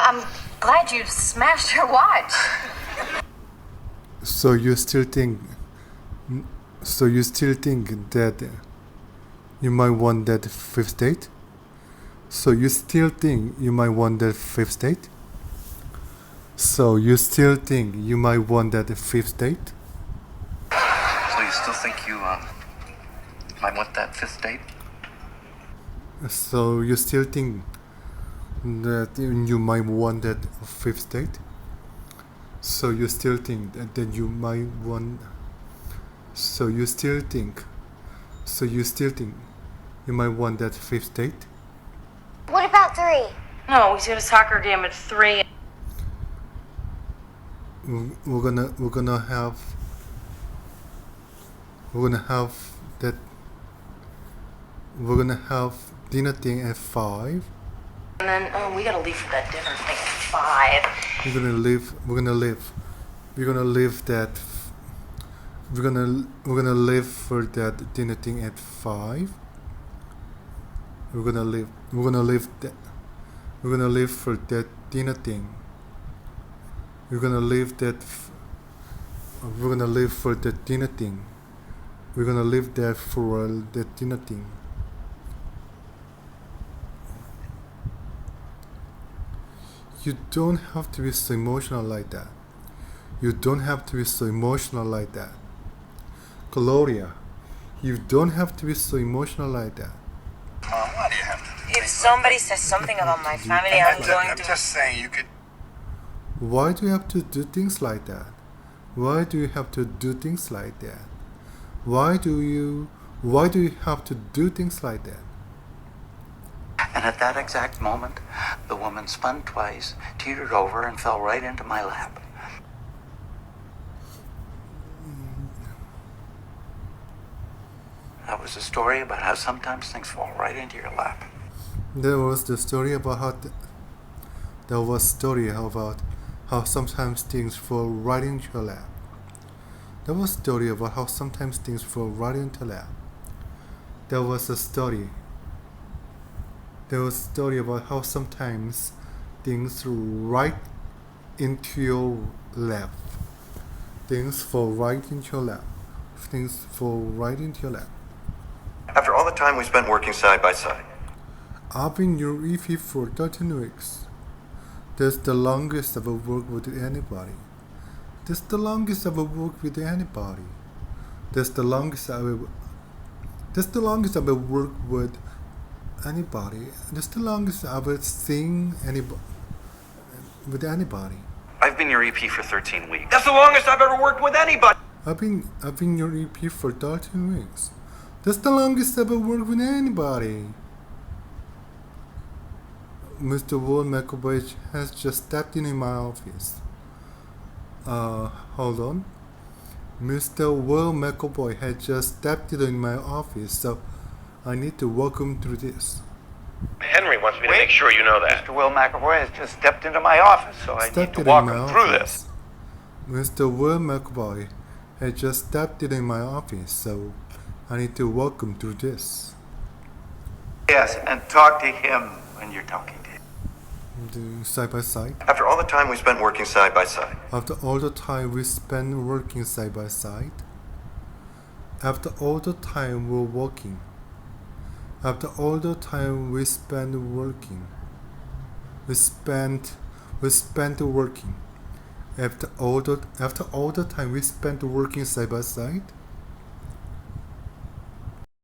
I'm glad you smashed your watch. So you still think that you might want that fifth date? So you still think you might want that fifth date? So you still think you might want that fifth date? So you still think you might want that fifth date? So you still think that you might want that fifth date? So you still think that you might want. So you still think you might want that fifth date? What about 3? No, we got a soccer game at 3. We're gonna have dinner thing at 5. And then, we gotta leave for that dinner thing at 5. We're gonna live for that dinner thing at 5. We're gonna live for that dinner thing. We're gonna live for that dinner thing. We're gonna live there for that dinner thing. You don't have to be so emotional like that. You don't have to be so emotional like that. Gloria, you don't have to be so emotional like that. Mom, why do you have to do If somebody says something about my family, I'm going I'm to... just saying you could... Why do you have to do things like that? Why do you have to do things like that? Why do you have to do things like that? And at that exact moment, the woman spun twice, teetered over, and fell right into my lap. That was a story about how sometimes things fall right into your lap. There was the story about how sometimes things fall right into your lap. There was a story about how sometimes things fall right into your lap. There was a story about how sometimes things right into your lap. Things fall right into your lap. Things fall right into your lap. After all the time we spent working side by side. I've been your EP for 13 weeks. That's the longest I've ever worked with anybody. That's the longest I've ever worked with anybody. That's the longest I've ever worked with anybody. That's the longest I've ever seen anybody with anybody. I've been your EP for 13 weeks. That's the longest I've ever worked with anybody. I've been your EP for 13 weeks. That's the longest I've ever worked with anybody. Mr. Will McAvoy has just stepped in my office. Hold on. Mr. Will McAvoy has just stepped in my office, so I need to walk him through this. Henry wants me to make sure you know that. Mr. Will McAvoy has just stepped into my office, so I need to walk him through this. Mr. Will McAvoy has just stepped in my office, so I need to walk him through this. Yes, and talk to him when you're talking to him. Side by side. After all the time we spent working side by side. After all the time we spent working side by side. After all the time we're working. After all the time we spent working. We spent working. After all the time we spent working side by side.